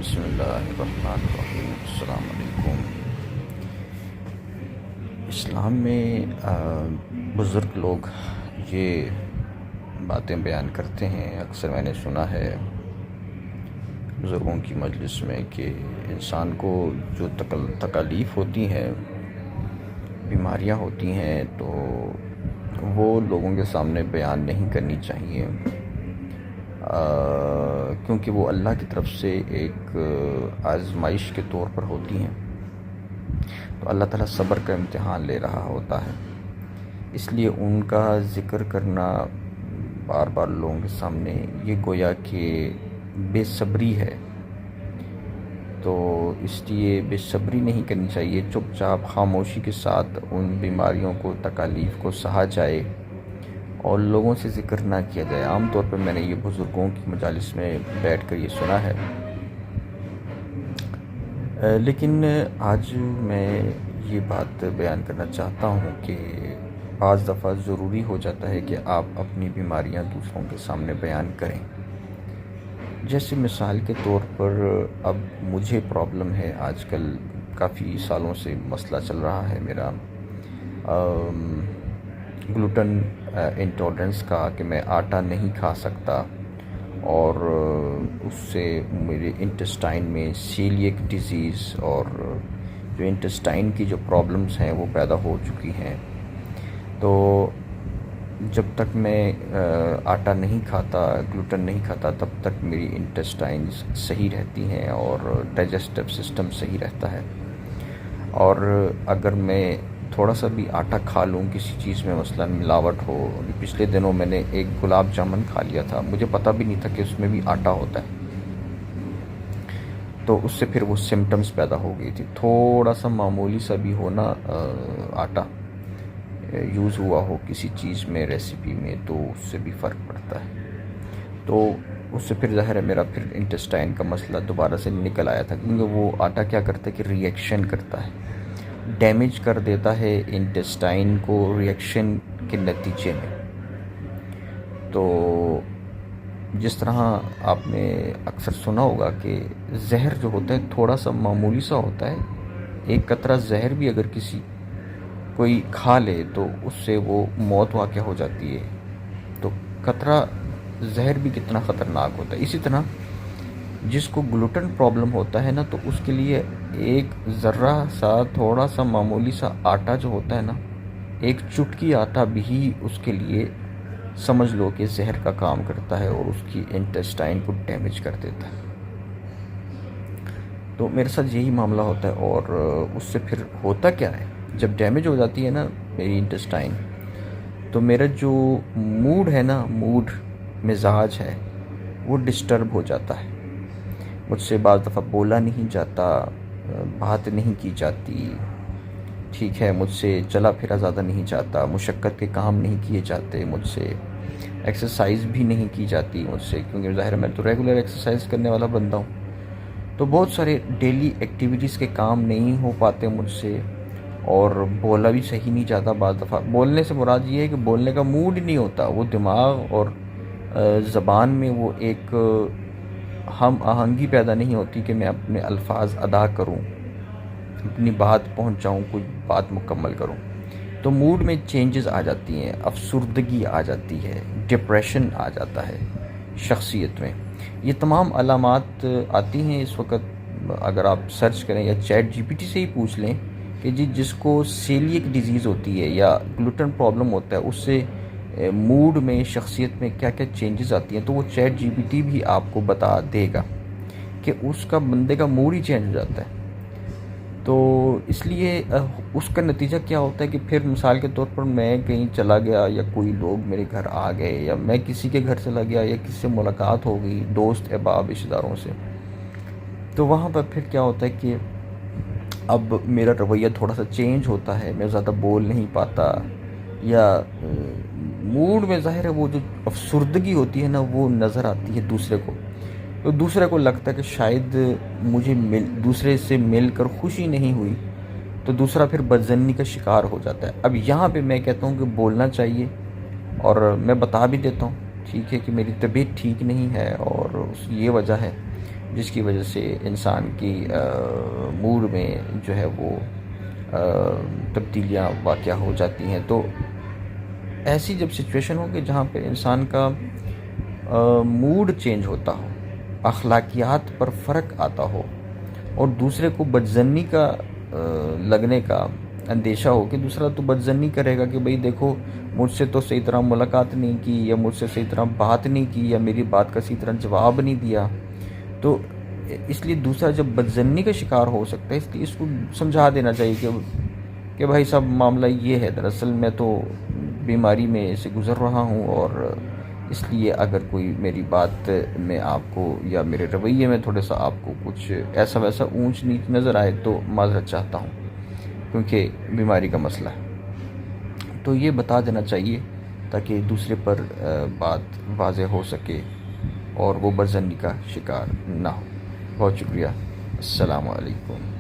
بسم اللہ الرحمن الرحیم۔ السلام علیکم۔ اسلام میں بزرگ لوگ یہ باتیں بیان کرتے ہیں، اکثر میں نے سنا ہے بزرگوں کی مجلس میں کہ انسان کو جو تکالیف ہوتی ہیں، بیماریاں ہوتی ہیں، تو وہ لوگوں کے سامنے بیان نہیں کرنی چاہیے، کیونکہ وہ اللہ کی طرف سے ایک آزمائش کے طور پر ہوتی ہیں، تو اللہ تعالیٰ صبر کا امتحان لے رہا ہوتا ہے، اس لیے ان کا ذکر کرنا بار بار لوگوں کے سامنے یہ گویا کہ بے صبری ہے۔ تو اس لیے بے صبری نہیں کرنی چاہیے، چپ چاپ خاموشی کے ساتھ ان بیماریوں کو، تکالیف کو سہا جائے اور لوگوں سے ذکر نہ کیا جائے۔ عام طور پر میں نے یہ بزرگوں کی مجالس میں بیٹھ کر یہ سنا ہے، لیکن آج میں یہ بات بیان کرنا چاہتا ہوں کہ بعض دفعہ ضروری ہو جاتا ہے کہ آپ اپنی بیماریاں دوسروں کے سامنے بیان کریں۔ جیسے مثال کے طور پر اب مجھے پرابلم ہے، آج کل کافی سالوں سے مسئلہ چل رہا ہے میرا گلوٹن انٹالرنس کا، کہ میں آٹا نہیں کھا سکتا، اور اس سے میرے انٹسٹائن میں سیلیک ڈیزیز اور جو انٹسٹائن کی جو پرابلمز ہیں وہ پیدا ہو چکی ہیں۔ تو جب تک میں آٹا نہیں کھاتا، گلوٹن نہیں کھاتا، تب تک میری انٹسٹائنز صحیح رہتی ہیں اور ڈائجسٹو سسٹم صحیح رہتا ہے، اور اگر میں تھوڑا سا بھی آٹا کھا لوں کسی چیز میں، مثلا ملاوٹ ہو، پچھلے دنوں میں نے ایک گلاب جامن کھا لیا تھا، مجھے پتہ بھی نہیں تھا کہ اس میں بھی آٹا ہوتا ہے، تو اس سے پھر وہ سمٹمز پیدا ہو گئی تھی۔ تھوڑا سا معمولی سا بھی ہو نا آٹا یوز ہوا ہو کسی چیز میں، ریسیپی میں، تو اس سے بھی فرق پڑتا ہے۔ تو اس سے پھر ظاہر ہے میرا پھر انٹسٹائن کا مسئلہ دوبارہ سے نکل آیا تھا، کیونکہ وہ آٹا کیا کرتا ہے کہ ری ایکشن کرتا ہے، ڈیمیج کر دیتا ہے انٹسٹائن کو ری ایکشن کے نتیجے میں۔ تو جس طرح آپ نے اکثر سنا ہوگا کہ زہر جو ہوتا ہے تھوڑا سا معمولی سا ہوتا ہے، ایک قطرہ زہر بھی اگر کوئی کھا لے تو اس سے وہ موت واقع ہو جاتی ہے، تو قطرہ زہر بھی کتنا خطرناک ہوتا ہے۔ اسی طرح جس کو گلوٹن پرابلم ہوتا ہے نا، تو اس کے لیے ایک ذرہ سا تھوڑا سا معمولی سا آٹا جو ہوتا ہے نا، ایک چٹکی آٹا بھی اس کے لیے سمجھ لو کہ زہر کا کام کرتا ہے اور اس کی انٹسٹائن کو ڈیمیج کر دیتا ہے۔ تو میرے ساتھ یہی معاملہ ہوتا ہے، اور اس سے پھر ہوتا کیا ہے، جب ڈیمیج ہو جاتی ہے نا میری انٹسٹائن، تو میرا جو موڈ ہے نا، موڈ مزاج ہے، وہ ڈسٹرب ہو جاتا ہے، مجھ سے بعض دفعہ بولا نہیں جاتا، بات نہیں کی جاتی، ٹھیک ہے، مجھ سے چلا پھرا زیادہ نہیں جاتا، مشقت کے کام نہیں کیے جاتے مجھ سے، ایکسرسائز بھی نہیں کی جاتی مجھ سے، کیونکہ ظاہر ہے میں تو ریگولر ایکسرسائز کرنے والا بندہ ہوں، تو بہت سارے ڈیلی ایکٹیویٹیز کے کام نہیں ہو پاتے مجھ سے، اور بولا بھی صحیح نہیں جاتا۔ بعض دفعہ بولنے سے مراد یہ ہے کہ بولنے کا موڈ ہی نہیں ہوتا، وہ دماغ اور زبان میں وہ ایک ہم آہنگی پیدا نہیں ہوتی کہ میں اپنے الفاظ ادا کروں، اپنی بات پہنچاؤں، کوئی بات مکمل کروں، تو موڈ میں چینجز آ جاتی ہیں، افسردگی آ جاتی ہے، ڈپریشن آ جاتا ہے شخصیت میں۔ یہ تمام علامات آتی ہیں اس وقت، اگر آپ سرچ کریں یا چیٹ جی پی ٹی سے ہی پوچھ لیں کہ جس کو سیلیک ڈیزیز ہوتی ہے یا گلوٹن پرابلم ہوتا ہے، اس سے موڈ میں، شخصیت میں کیا کیا چینجز آتی ہیں، تو وہ چیٹ جی پی ٹی بھی آپ کو بتا دے گا کہ اس کا بندے کا موڈ ہی چینج ہو جاتا ہے۔ تو اس لیے اس کا نتیجہ کیا ہوتا ہے کہ پھر مثال کے طور پر میں کہیں چلا گیا، یا کوئی لوگ میرے گھر آ گئے، یا میں کسی کے گھر چلا گیا، یا کسی سے ملاقات ہو گئی، دوست احباب رشتہ داروں سے، تو وہاں پر پھر کیا ہوتا ہے کہ اب میرا رویہ تھوڑا سا چینج ہوتا ہے، میں زیادہ بول نہیں پاتا، یا موڈ میں ظاہر ہے وہ جو افسردگی ہوتی ہے نا، وہ نظر آتی ہے دوسرے کو، تو دوسرے کو لگتا ہے کہ شاید مجھے دوسرے سے مل کر خوشی نہیں ہوئی، تو دوسرا پھر بدظنی کا شکار ہو جاتا ہے۔ اب یہاں پہ میں کہتا ہوں کہ بولنا چاہیے، اور میں بتا بھی دیتا ہوں ٹھیک ہے کہ میری طبیعت ٹھیک نہیں ہے اور یہ وجہ ہے، جس کی وجہ سے انسان کی موڈ میں جو ہے وہ تبدیلیاں واقع ہو جاتی ہیں. تو ایسی جب سچویشن ہو کہ جہاں پہ انسان کا موڈ چینج ہوتا ہو، اخلاقیات پر فرق آتا ہو، اور دوسرے کو بدظنی کا لگنے کا اندیشہ ہو کہ دوسرا تو بدظنی کرے گا کہ بھئی دیکھو مجھ سے تو صحیح طرح ملاقات نہیں کی، یا مجھ سے صحیح طرح بات نہیں کی، یا میری بات کا صحیح طرح جواب نہیں دیا. تو اس لیے دوسرا جب بدظنی کا شکار ہو سکتا ہے، اس لیے اس کو سمجھا دینا چاہیے کہ بھائی صاحب معاملہ یہ ہے، دراصل میں تو بیماری میں سے گزر رہا ہوں، اور اس لیے اگر کوئی میری بات میں آپ کو یا میرے رویے میں تھوڑا سا آپ کو کچھ ایسا ویسا اونچ نیچ نظر آئے تو معذرت چاہتا ہوں، کیونکہ بیماری کا مسئلہ ہے. تو یہ بتا دینا چاہیے تاکہ دوسرے پر بات واضح ہو سکے اور وہ بدظنی کا شکار نہ ہو. بہت شکریہ. السلام علیکم.